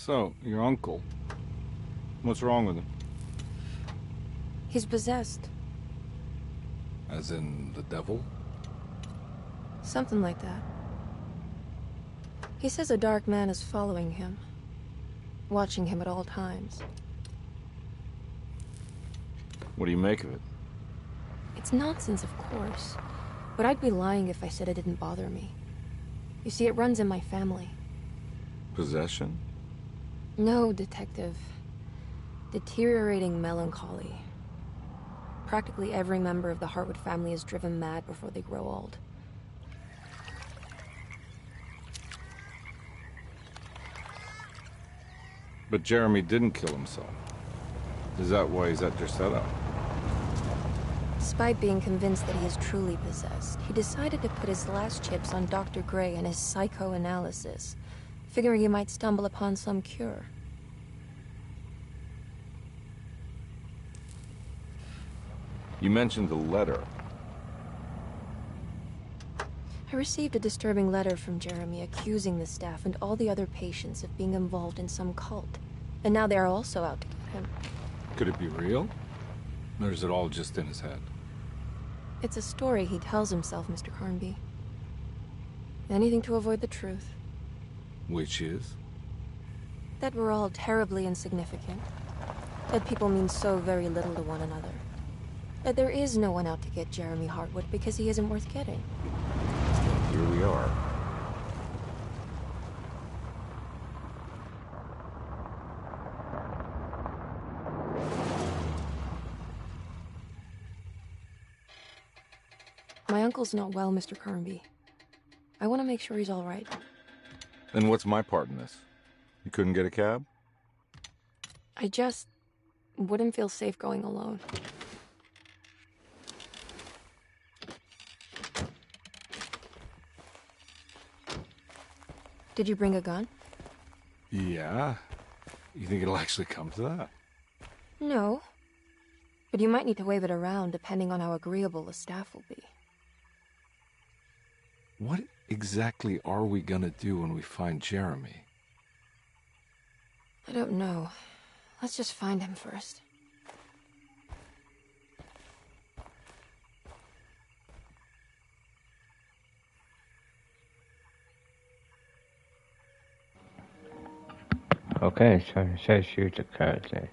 So, your uncle. What's wrong with him? He's possessed. As in the devil? Something like that. He says a dark man is following him. Watching him at all times. What do you make of it? It's nonsense, of course. But I'd be lying if I said it didn't bother me. You see, it runs in my family. Possession? No, Detective. Deteriorating melancholy. Practically every member of the Hartwood family is driven mad before they grow old. But Jeremy didn't kill himself. Is that why he's at your setup? Despite being convinced that he is truly possessed, he decided to put his last chips on Dr. Gray and his psychoanalysis, figuring he might stumble upon some cure. You mentioned the letter. I received a disturbing letter from Jeremy accusing the staff and all the other patients of being involved in some cult. And now they are also out to get him. Could it be real? Or is it all just in his head? It's a story he tells himself, Mr. Carnby. Anything to avoid the truth. Which is? That we're all terribly insignificant. That people mean so very little to one another. That there is no one out to get Jeremy Hartwood because he isn't worth getting. Here we are. My uncle's not well, Mr. Carnby. I want to make sure he's all right. Then what's my part in this? You couldn't get a cab? I just wouldn't feel safe going alone. Did you bring a gun? Yeah. You think it'll actually come to that? No. But you might need to wave it around depending on how agreeable the staff will be. What exactly are we gonna do when we find Jeremy? I don't know. Let's just find him first. Okay, so it says shoot the character.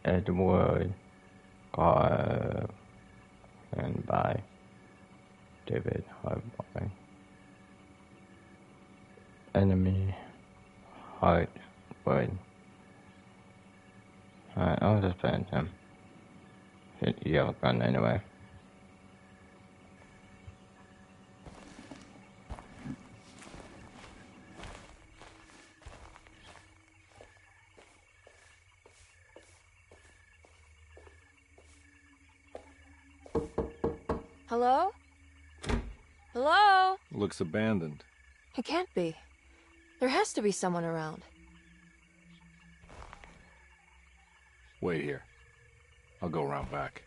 Edward Garland by David Harbour. Enemy Hartwood. Alright, I'll just put it him. You have a gun anyway. Hello? Hello? Looks abandoned. It can't be. There has to be someone around. Wait here. I'll go around back.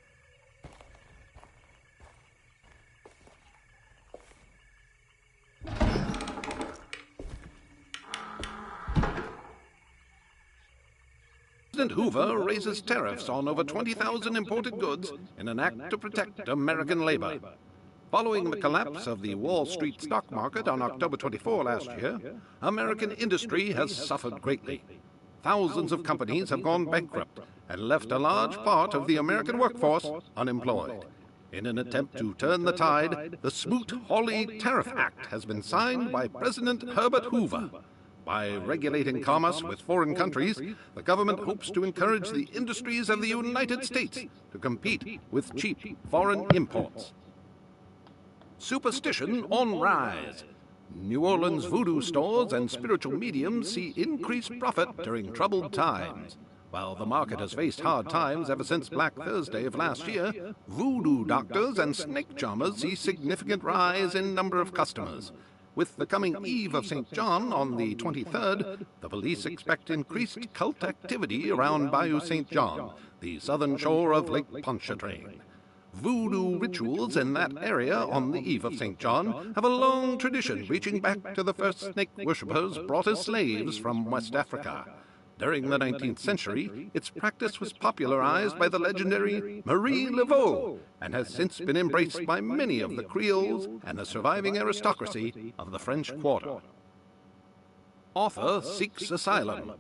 President Hoover raises tariffs on over 20,000 imported goods in an act to protect American labor. Following the collapse of the Wall Street stock market on October 24 last year, American industry has suffered greatly. Thousands of companies have gone bankrupt and left a large part of the American workforce unemployed. In an attempt to turn the tide, the Smoot-Hawley Tariff Act has been signed by President Herbert Hoover. By regulating commerce with foreign countries, the government hopes to encourage the industries of the United States to compete with cheap foreign imports. Superstition on rise. New Orleans voodoo stores and spiritual mediums see increased profit during troubled times. While the market has faced hard times ever since Black Thursday of last year, voodoo doctors and snake charmers see significant rise in number of customers. With the coming eve of St. John on the 23rd, the police expect increased cult activity around Bayou St. John, the southern shore of Lake Pontchartrain. Voodoo rituals in that area on the eve of St. John have a long tradition reaching back to the first snake worshippers brought as slaves from West Africa. During the 19th century, its practice was popularized by the legendary Marie Laveau and has since been embraced by many of the Creoles and the surviving aristocracy of the French Quarter. Author seeks asylum.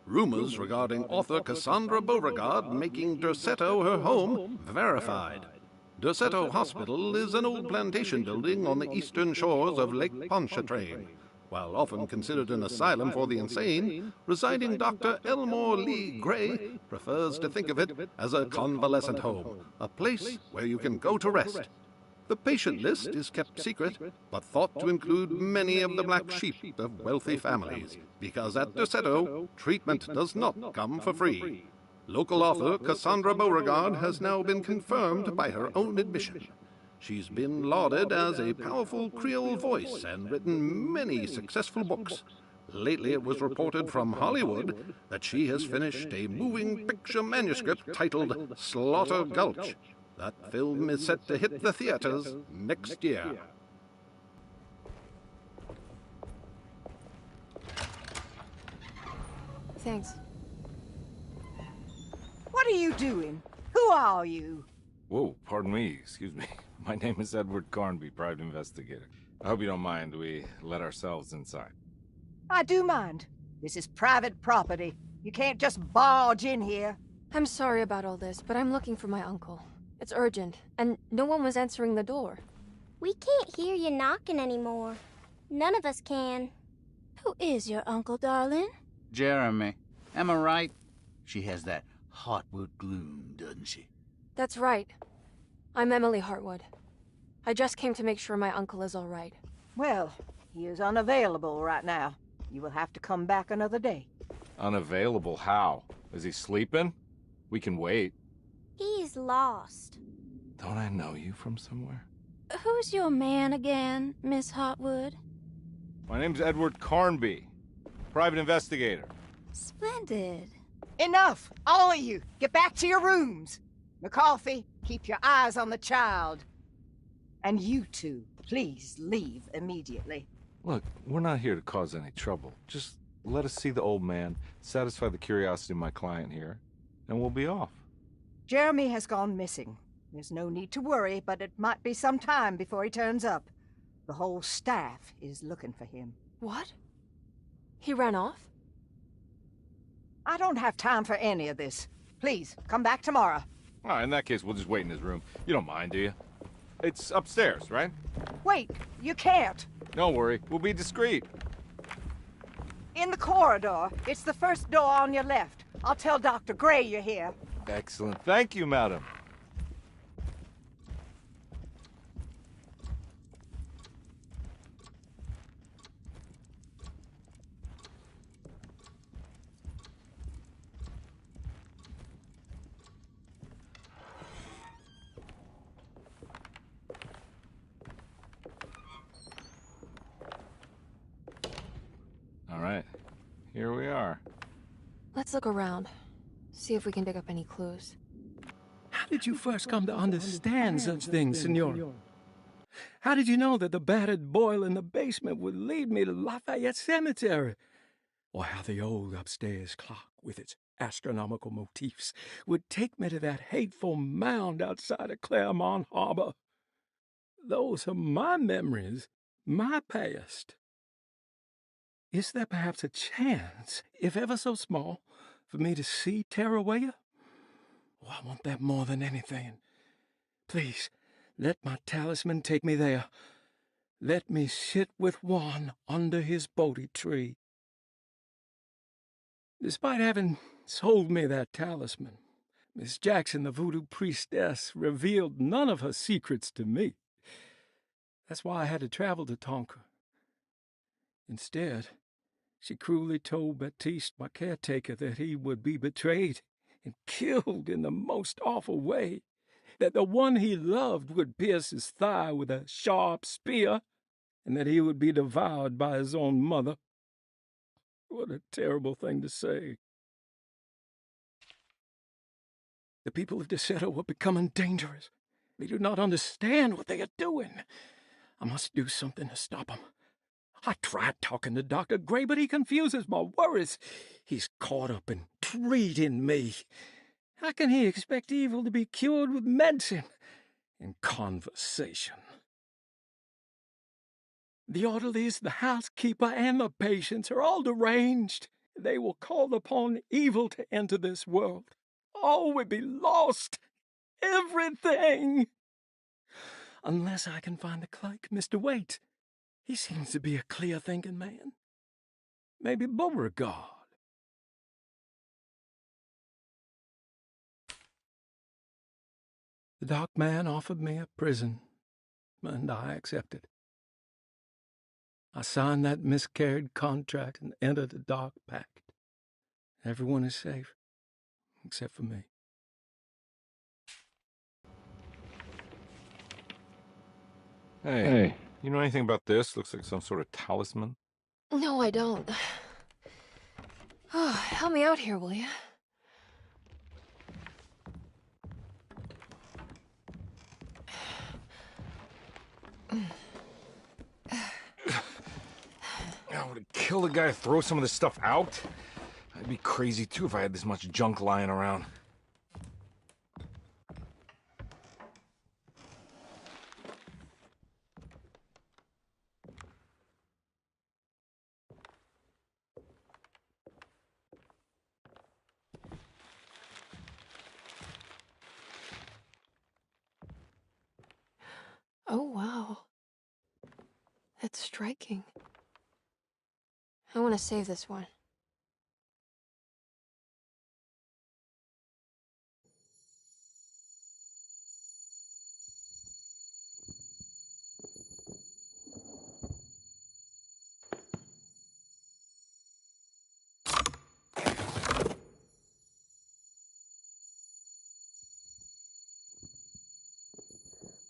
Rumors regarding author Cassandra Beauregard making Derceto her home verified. Derceto Hospital is an old plantation building on the eastern shores of Lake Pontchartrain. While often considered an asylum for the insane, residing Dr. Elmore Lee Gray prefers to think of it as a convalescent home, a place where you can go to rest. The patient list is kept secret, but thought to include many of the black sheep of wealthy families, because at Derceto, treatment does not come for free. Local author Cassandra Beauregard has now been confirmed by her own admission. She's been lauded as a powerful Creole voice and written many successful books. Lately it was reported from Hollywood that she has finished a moving picture manuscript titled Slaughter Gulch. That film is set to hit the theaters next year. Thanks. What are you doing? Who are you? Whoa, pardon me, excuse me. My name is Edward Carnby, private investigator. I hope you don't mind we let ourselves inside. I do mind. This is private property. You can't just barge in here. I'm sorry about all this, but I'm looking for my uncle. It's urgent, and no one was answering the door. We can't hear you knocking anymore. None of us can. Who is your uncle, darling? Jeremy. Am I right? She has that Hartwood gloom, doesn't she? That's right. I'm Emily Hartwood. I just came to make sure my uncle is all right. Well, he is unavailable right now. You will have to come back another day. Unavailable how? Is he sleeping? We can wait. He's lost. Don't I know you from somewhere? Who's your man again, Miss Hartwood? My name's Edward Carnby, private investigator. Splendid. Enough! All of you! Get back to your rooms! McCarthy, keep your eyes on the child. And you two, please leave immediately. Look, we're not here to cause any trouble. Just let us see the old man, satisfy the curiosity of my client here, and we'll be off. Jeremy has gone missing. There's no need to worry, but it might be some time before he turns up. The whole staff is looking for him. What? He ran off? I don't have time for any of this. Please, come back tomorrow. All right, in that case, we'll just wait in his room. You don't mind, do you? It's upstairs, right? Wait, you can't. Don't worry, we'll be discreet. In the corridor. It's the first door on your left. I'll tell Dr. Gray you're here. Excellent. Thank you, madam. All right, here we are. Let's look around. See if we can dig up any clues. How did you first come to understand such things, Senor? How did you know that the battered boiler in the basement would lead me to Lafayette Cemetery? Or how the old upstairs clock, with its astronomical motifs, would take me to that hateful mound outside of Claremont Harbor? Those are my memories, my past. Is there perhaps a chance, if ever so small, for me to see Tarawaya? Oh, I want that more than anything. Please, let my talisman take me there. Let me sit with Juan under his Bodhi tree. Despite having sold me that talisman, Miss Jackson, the voodoo priestess, revealed none of her secrets to me. That's why I had to travel to Tonka. Instead, she cruelly told Baptiste, my caretaker, that he would be betrayed and killed in the most awful way, that the one he loved would pierce his thigh with a sharp spear, and that he would be devoured by his own mother. What a terrible thing to say. The people of Derceto were becoming dangerous. They do not understand what they are doing. I must do something to stop them. I tried talking to Dr. Gray, but he confuses my worries. He's caught up in treating me. How can he expect evil to be cured with medicine and conversation? The orderlies, the housekeeper, and the patients are all deranged. They will call upon evil to enter this world. All will be lost. Everything. Unless I can find the clerk, Mr. Waite. He seems to be a clear-thinking man. Maybe Beauregard. The dark man offered me a prison, and I accepted. I signed that miscarried contract and entered the dark pact. Everyone is safe, except for me. Hey, you know anything about this? Looks like some sort of talisman. No, I don't. Oh, help me out here, will you? I would kill the guy to throw some of this stuff out. I'd be crazy too if I had this much junk lying around. Oh, wow. That's striking. I want to save this one.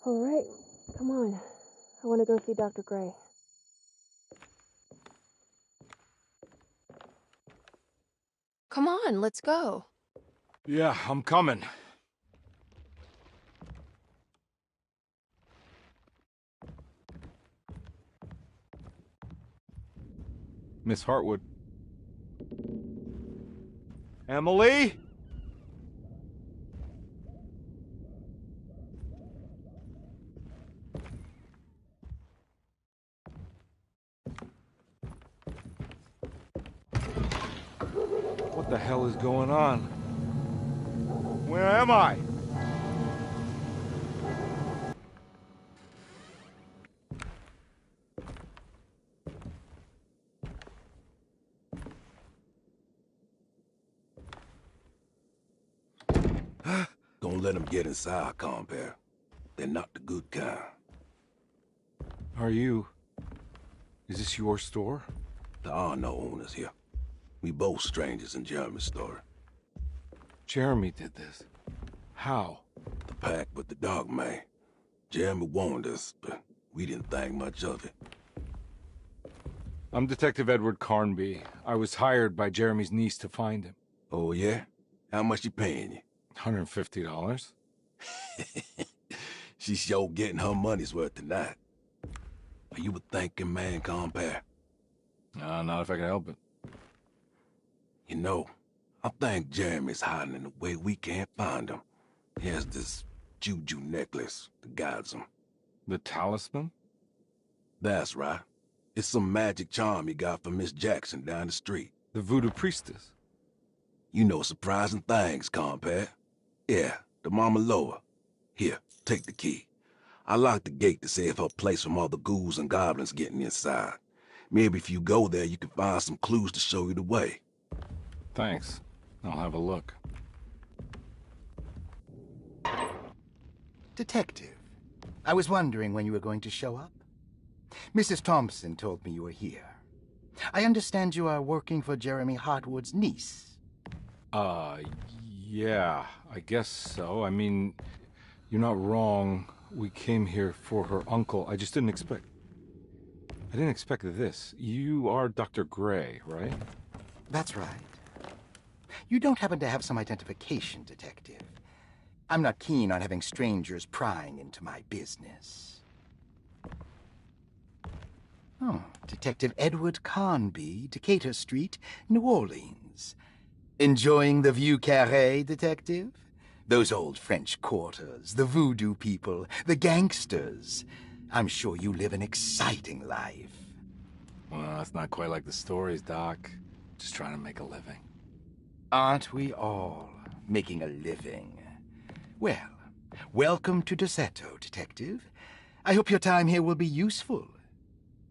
All right, come on. I want to go see Dr. Gray. Come on, let's go. Yeah, I'm coming. Miss Hartwood. Emily? What the hell is going on? Where am I? Don't let them get inside, compare. They're not the good kind. Are you... Is this your store? There are no owners here. We both strangers in Jeremy's story. Jeremy did this. How? The pact with the dog man. Jeremy warned us, but we didn't think much of it. I'm Detective Edward Carnby. I was hired by Jeremy's niece to find him. Oh, yeah? How much she paying you? $150. She's sure getting her money's worth tonight. Are you a thinking man, compare? Not if I can help it. You know, I think Jeremy's hiding in a way we can't find him. He has this juju necklace that guides him. The talisman? That's right. It's some magic charm he got from Miss Jackson down the street. The voodoo priestess? You know surprising things, compare. Yeah, the Mama Loa. Here, take the key. I locked the gate to save her place from all the ghouls and goblins getting inside. Maybe if you go there, you can find some clues to show you the way. Thanks. I'll have a look. Detective, I was wondering when you were going to show up. Mrs. Thompson told me you were here. I understand you are working for Jeremy Hartwood's niece. Yeah, I guess so. I mean, you're not wrong. We came here for her uncle. I just didn't expect... I didn't expect this. You are Dr. Gray, right? That's right. You don't happen to have some identification, Detective. I'm not keen on having strangers prying into my business. Oh, Detective Edward Carnby, Decatur Street, New Orleans. Enjoying the Vieux Carré, Detective? Those old French quarters, the voodoo people, the gangsters. I'm sure you live an exciting life. Well, it's not quite like the stories, Doc. Just trying to make a living. Aren't we all making a living? Well, welcome to Deseto, Detective. I hope your time here will be useful.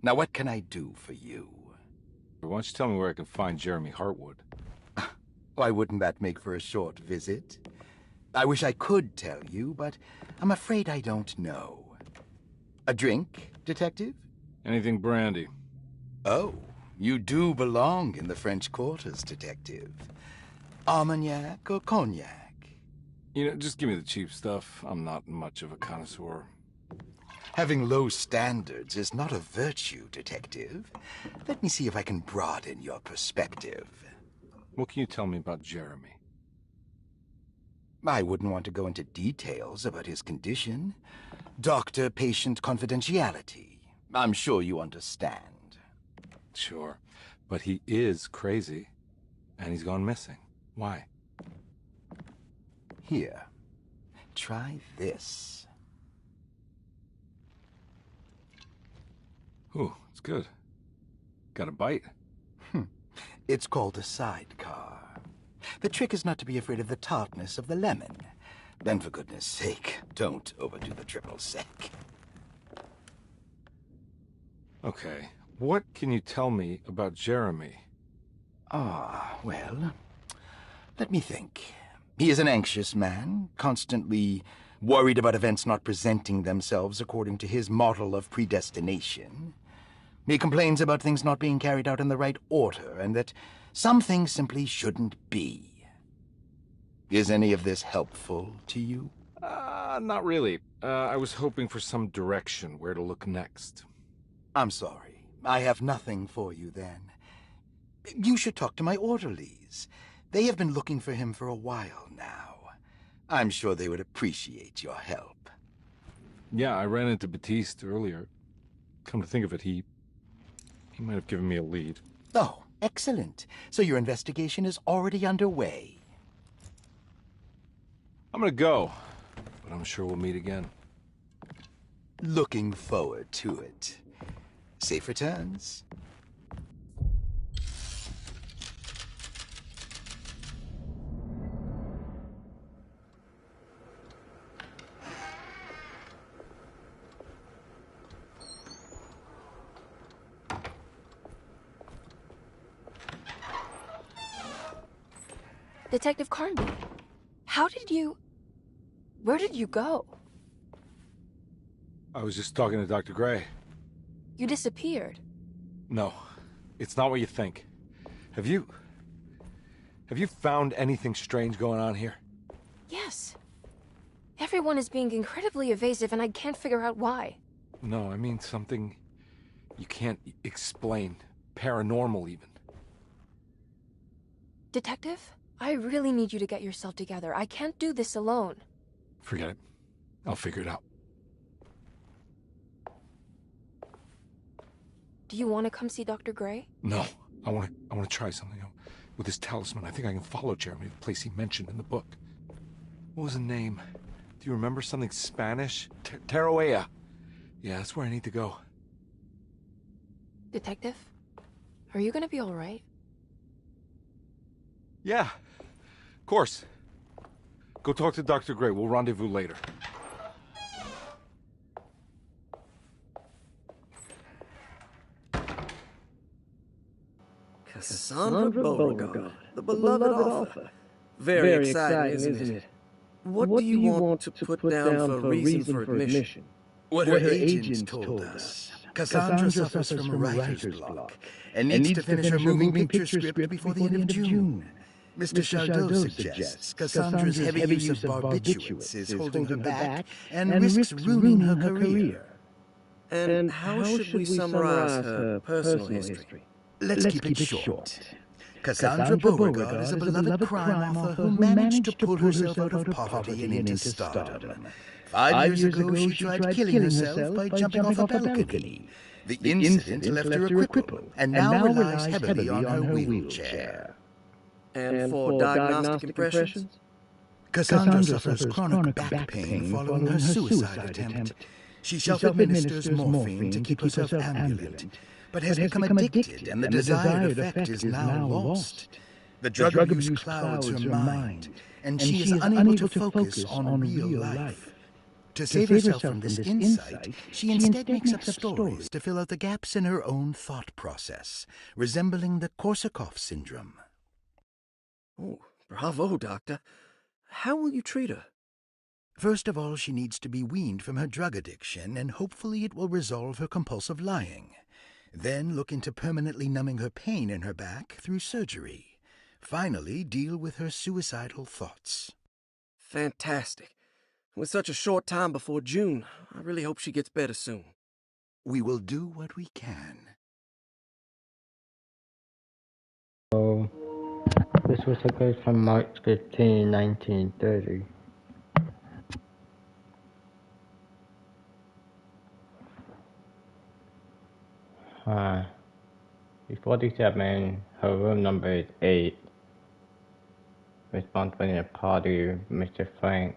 Now, what can I do for you? Why don't you tell me where I can find Jeremy Hartwood? Why wouldn't that make for a short visit? I wish I could tell you, but I'm afraid I don't know. A drink, Detective? Anything brandy. Oh, you do belong in the French quarters, Detective. Armagnac or cognac? You know, just give me the cheap stuff. I'm not much of a connoisseur. Having low standards is not a virtue, Detective. Let me see if I can broaden your perspective. What can you tell me about Jeremy? I wouldn't want to go into details about his condition. Doctor-patient confidentiality. I'm sure you understand. Sure, but he is crazy, and he's gone missing. Why? Here, try this. Ooh, it's good. Got a bite? It's called a sidecar. The trick is not to be afraid of the tartness of the lemon. Then, for goodness sake, don't overdo the triple sec. Okay, what can you tell me about Jeremy? Well, let me think. He is an anxious man, constantly worried about events not presenting themselves according to his model of predestination. He complains about things not being carried out in the right order, and that some things simply shouldn't be. Is any of this helpful to you? Not really. I was hoping for some direction where to look next. I'm sorry. I have nothing for you then. You should talk to my orderlies. They have been looking for him for a while now. I'm sure they would appreciate your help. Yeah, I ran into Batiste earlier. Come to think of it, he might have given me a lead. Oh, excellent. So your investigation is already underway. I'm gonna go, but I'm sure we'll meet again. Looking forward to it. Safe returns. Detective Carnby, where did you go? I was just talking to Dr. Gray. You disappeared. No, it's not what you think. Have you found anything strange going on here? Yes. Everyone is being incredibly evasive, and I can't figure out why. No, I mean something you can't explain. Paranormal, even. Detective, I really need you to get yourself together. I can't do this alone. Forget it. I'll figure it out. Do you want to come see Dr. Gray? No, I want to try something out. With this talisman, I think I can follow Jeremy to the place he mentioned in the book. What was the name? Do you remember something Spanish? Tarawea. Yeah, that's where I need to go. Detective, are you gonna be all right? Yeah, of course. Go talk to Dr. Gray. We'll rendezvous later. Cassandra Beauregard, the beloved author. Very exciting, isn't it? What do you want to put down for reason for admission? What her agents told us. Cassandra suffers from a writer's block and needs to finish her moving picture script before the end of June. Mr. Chardot suggests Cassandra's heavy use of barbiturates is holding her back and risks ruining her career. And how should we summarize her personal history? Let's keep it short. Cassandra Beauregard is a beloved crime author who managed to pull herself out of poverty and into stardom. 5 years ago, she tried killing herself by jumping off a balcony. The incident left her a cripple, and now relies heavily on her wheelchair. And for diagnostic impressions? Cassandra suffers chronic back pain following her suicide attempt. She self-administers morphine to keep herself ambulant, but has become addicted, and the desired effect is now lost. The drug abuse clouds her mind, and she is unable to focus on real life. To save herself from this insight, she instead makes up stories to fill out the gaps in her own thought process, resembling the Korsakoff syndrome. Oh, bravo, Doctor. How will you treat her? First of all, she needs to be weaned from her drug addiction, and hopefully it will resolve her compulsive lying. Then look into permanently numbing her pain in her back through surgery. Finally, deal with her suicidal thoughts. Fantastic. With such a short time before June, I really hope she gets better soon. We will do what we can. So, this was a case from March 15, 1930. She's 47, her room number is 8. Responsible in a party, Mr. Frank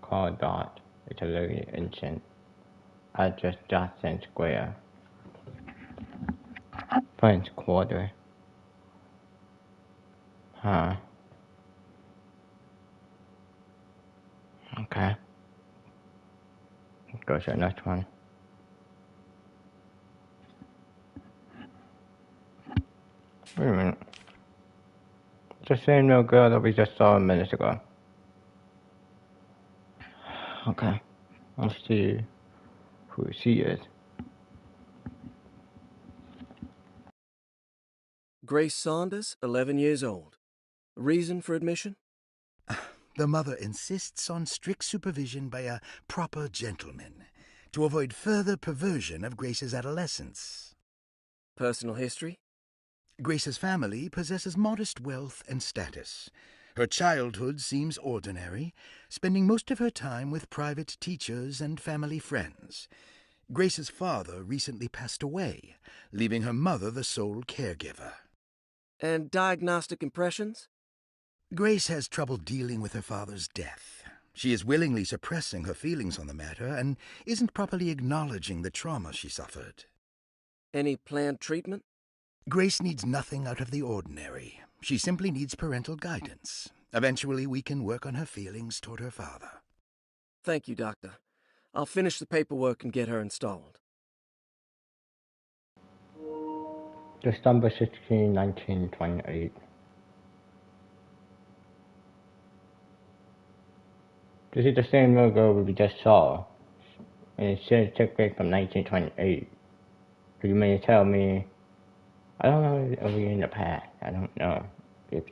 Cardot, Italy Ancient. Address Johnson Square. French Quarter. Okay. Go to the next one. Wait a minute. It's the same little girl that we just saw a minute ago. Okay. Let's see who she is. Grace Saunders, 11 years old. Reason for admission? The mother insists on strict supervision by a proper gentleman to avoid further perversion of Grace's adolescence. Personal history? Grace's family possesses modest wealth and status. Her childhood seems ordinary, spending most of her time with private teachers and family friends. Grace's father recently passed away, leaving her mother the sole caregiver. And diagnostic impressions? Grace has trouble dealing with her father's death. She is willingly suppressing her feelings on the matter and isn't properly acknowledging the trauma she suffered. Any planned treatment? Grace needs nothing out of the ordinary. She simply needs parental guidance. Eventually, we can work on her feelings toward her father. Thank you, Doctor. I'll finish the paperwork and get her installed. December 16, 1928. This is the same logo we just saw, and it says took place from 1928. So you may tell me, I don't know if we're in the past. I don't know if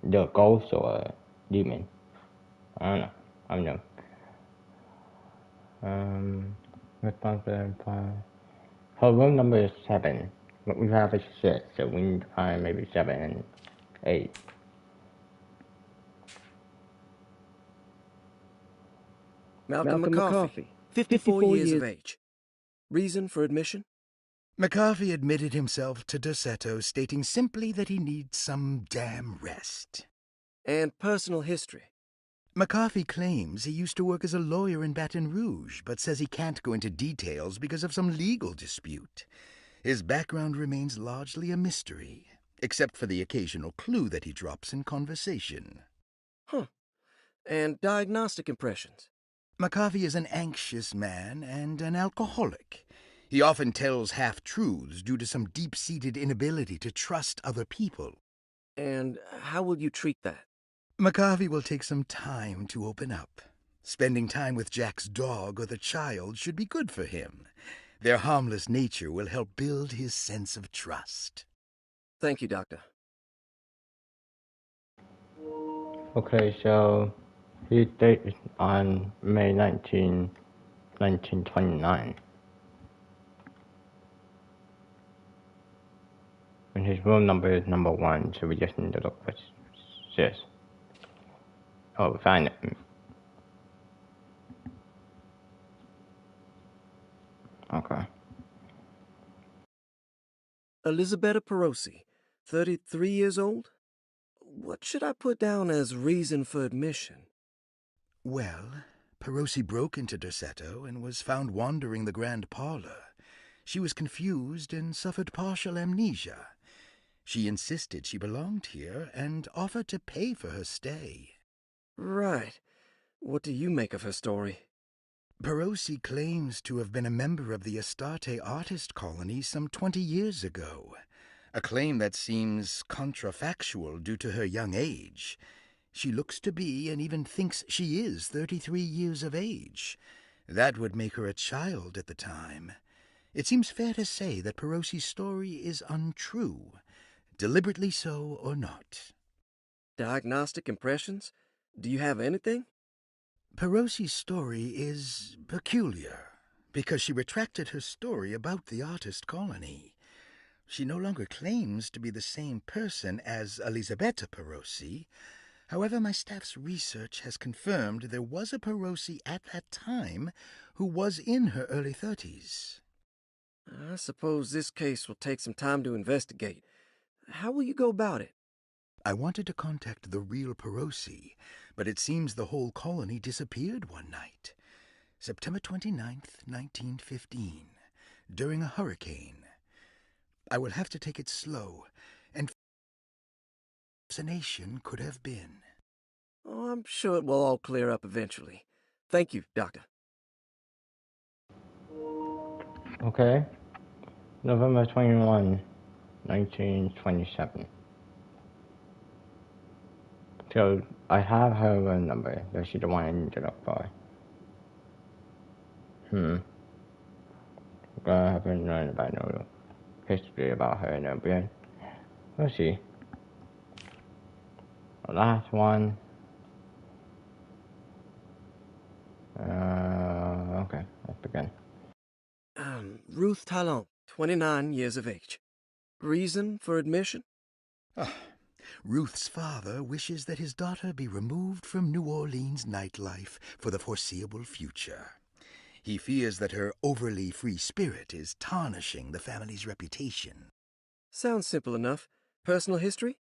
the ghost or a demon. I don't know. I don't know. Responsible for her room number is 7. What we have is 6, so we need to find maybe 7 and 8. Malcolm McCarthy, 54 years of age. Reason for admission? McCarthy admitted himself to Dossetto, stating simply that he needs some damn rest. And personal history? McCarthy claims he used to work as a lawyer in Baton Rouge, but says he can't go into details because of some legal dispute. His background remains largely a mystery, except for the occasional clue that he drops in conversation. Huh. And diagnostic impressions? McCarthy is an anxious man and an alcoholic. He often tells half-truths due to some deep-seated inability to trust other people. And how will you treat that? McCarthy will take some time to open up. Spending time with Jack's dog or the child should be good for him. Their harmless nature will help build his sense of trust. Thank you, Doctor. Okay, so his date is on May 19, 1929. And his room number is number 1, so we just need to look for this. Oh, we found it. Okay. Elisabetta Perosi, 33 years old? What should I put down as reason for admission? Well, Perosi broke into Derceto and was found wandering the grand parlor. She was confused and suffered partial amnesia. She insisted she belonged here and offered to pay for her stay. Right. What do you make of her story? Perosi claims to have been a member of the Astarte artist colony some 20 years ago, a claim that seems contrafactual due to her young age. She looks to be, and even thinks she is, 33 years of age. That would make her a child at the time. It seems fair to say that Perosi's story is untrue, deliberately so or not. Diagnostic impressions? Do you have anything? Perosi's story is peculiar, because she retracted her story about the artist colony. She no longer claims to be the same person as Elisabetta Perosi. However, my staff's research has confirmed there was a Perosi at that time who was in her early 30s. I suppose this case will take some time to investigate. How will you go about it? I wanted to contact the real Perosi, but it seems the whole colony disappeared one night. September 29th, 1915, during a hurricane. I will have to take it slow, and assassination could have been. Oh, I'm sure it will all clear up eventually. Thank you, Doctor. Okay. November 21, 1927. So, I have her room number. That's the one I need to look for. I haven't learned about no history about her in a bit. Let's see. The last one. Okay, let's begin. Ruth Talon, 29 years of age. Reason for admission? Ruth's father wishes that his daughter be removed from New Orleans nightlife for the foreseeable future. He fears that her overly free spirit is tarnishing the family's reputation. Sounds simple enough. Personal history?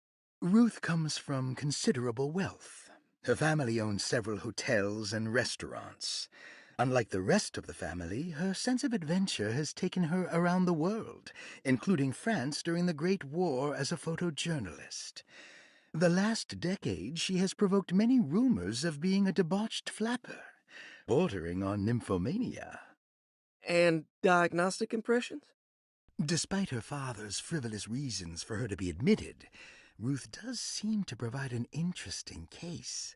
Ruth comes from considerable wealth. Her family owns several hotels and restaurants. Unlike the rest of the family, her sense of adventure has taken her around the world, including France during the Great War as a photojournalist. The last decade, she has provoked many rumors of being a debauched flapper, bordering on nymphomania. And diagnostic impressions? Despite her father's frivolous reasons for her to be admitted, Ruth does seem to provide an interesting case.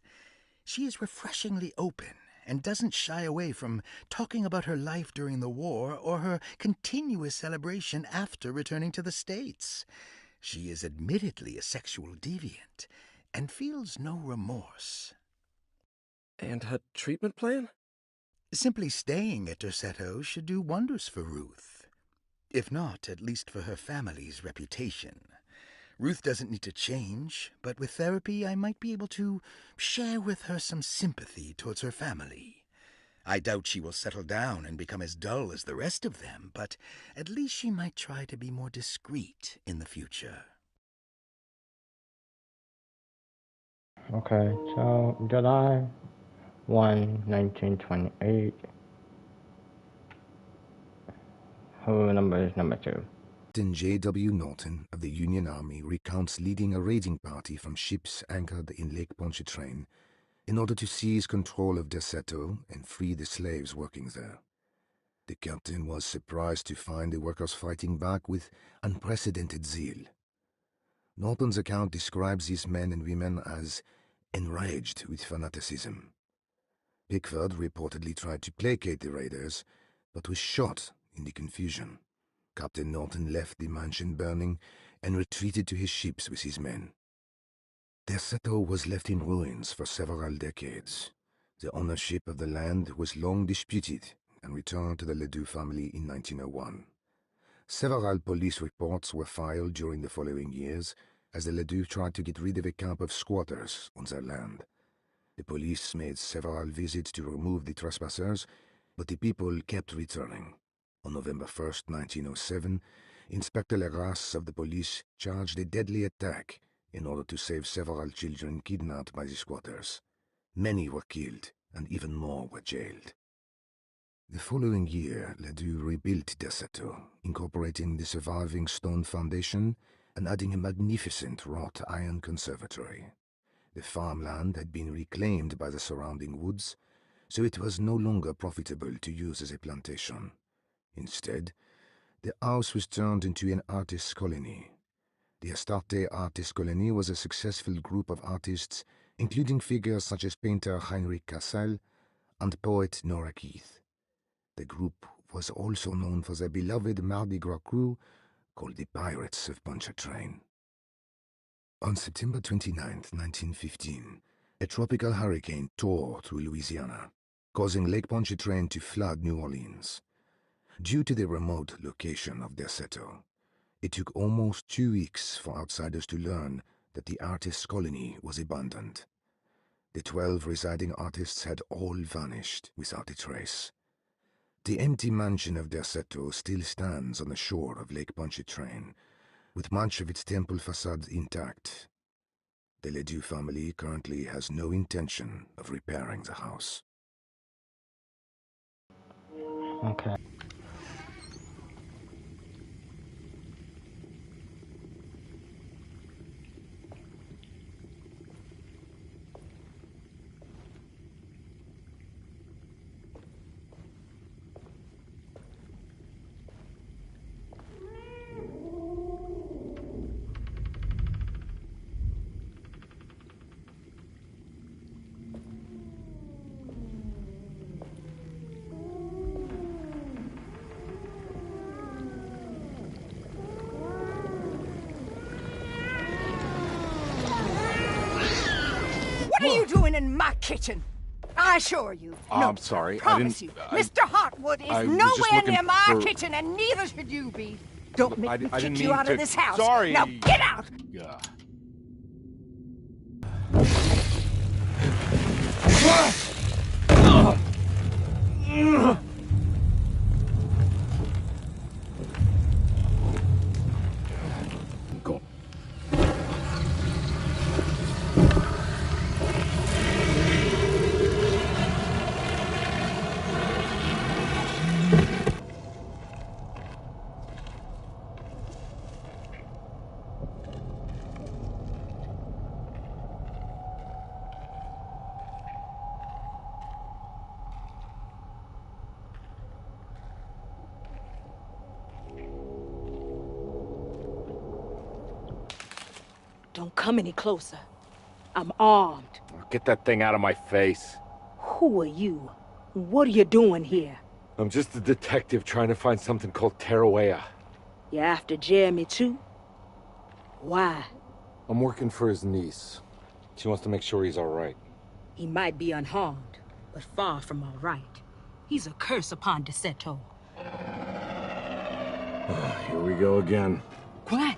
She is refreshingly open and doesn't shy away from talking about her life during the war or her continuous celebration after returning to the States. She is admittedly a sexual deviant and feels no remorse. And her treatment plan? Simply staying at Derceto should do wonders for Ruth. If not, at least for her family's reputation. Ruth doesn't need to change, but with therapy I might be able to share with her some sympathy towards her family. I doubt she will settle down and become as dull as the rest of them, but at least she might try to be more discreet in the future. Okay, so July 1, 1928. Her number is number 2. Captain J.W. Norton of the Union Army recounts leading a raiding party from ships anchored in Lake Pontchartrain in order to seize control of Derceto and free the slaves working there. The captain was surprised to find the workers fighting back with unprecedented zeal. Norton's account describes these men and women as enraged with fanaticism. Pickford reportedly tried to placate the raiders, but was shot in the confusion. Captain Norton left the mansion burning and retreated to his ships with his men. Derceto was left in ruins for several decades. The ownership of the land was long disputed and returned to the Ledoux family in 1901. Several police reports were filed during the following years as the Ledoux tried to get rid of a camp of squatters on their land. The police made several visits to remove the trespassers, but the people kept returning. On November 1st, 1907, Inspector Legras of the police charged a deadly attack in order to save several children kidnapped by the squatters. Many were killed, and even more were jailed. The following year, Ledoux rebuilt Derceto, incorporating the surviving stone foundation and adding a magnificent wrought iron conservatory. The farmland had been reclaimed by the surrounding woods, so it was no longer profitable to use as a plantation. Instead, the house was turned into an artist's colony. The Astarte Artist Colony was a successful group of artists, including figures such as painter Heinrich Cassel and poet Nora Keith. The group was also known for their beloved Mardi Gras crew, called the Pirates of Pontchartrain. On September 29, 1915, a tropical hurricane tore through Louisiana, causing Lake Pontchartrain to flood New Orleans. Due to the remote location of Derceto, it took almost 2 weeks for outsiders to learn that the artists' colony was abandoned. The 12 residing artists had all vanished without a trace. The empty mansion of Derceto still stands on the shore of Lake Pontchartrain, with much of its temple facade intact. The Ledoux family currently has no intention of repairing the house. Okay. What are you doing in my kitchen? I assure you. No, I'm sorry. Promise you. Mr. Hartwood is nowhere near my kitchen, and neither should you be. Don't make me kick you out of this house. Sorry. Now get out! Yeah. Go. Don't come any closer. I'm armed. Get that thing out of my face. Who are you? What are you doing here? I'm just a detective trying to find something called Tarawea. You after Jeremy too? Why? I'm working for his niece. She wants to make sure he's all right. He might be unharmed, but far from all right. He's a curse upon Derceto. Here we go again. What?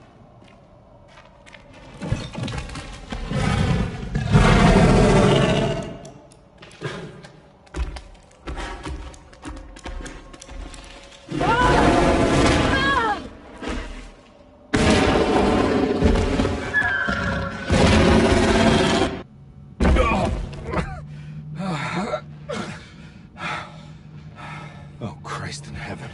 Oh, Christ in heaven.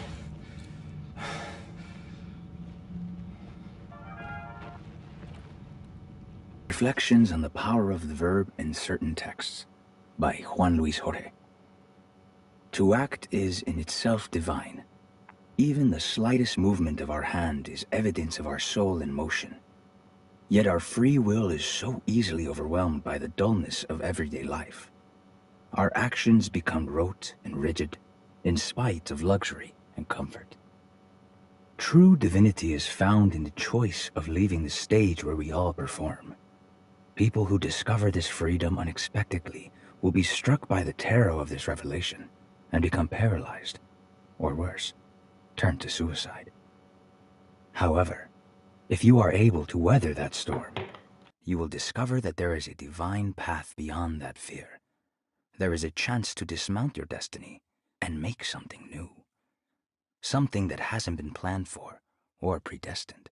Reflections on the Power of the Verb in Certain Texts by Juan Luis Jorge. To act is in itself divine. Even the slightest movement of our hand is evidence of our soul in motion. Yet our free will is so easily overwhelmed by the dullness of everyday life. Our actions become rote and rigid, in spite of luxury and comfort. True divinity is found in the choice of leaving the stage where we all perform. People who discover this freedom unexpectedly will be struck by the terror of this revelation and become paralyzed, or worse, turn to suicide. However, if you are able to weather that storm, you will discover that there is a divine path beyond that fear. There is a chance to dismount your destiny and make something new. Something that hasn't been planned for or predestined.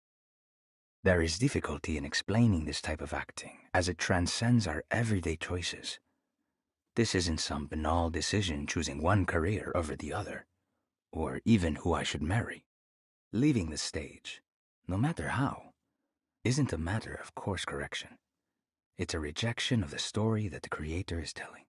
There is difficulty in explaining this type of acting, as it transcends our everyday choices. This isn't some banal decision choosing one career over the other, or even who I should marry. Leaving the stage, no matter how, isn't a matter of course correction. It's a rejection of the story that the creator is telling.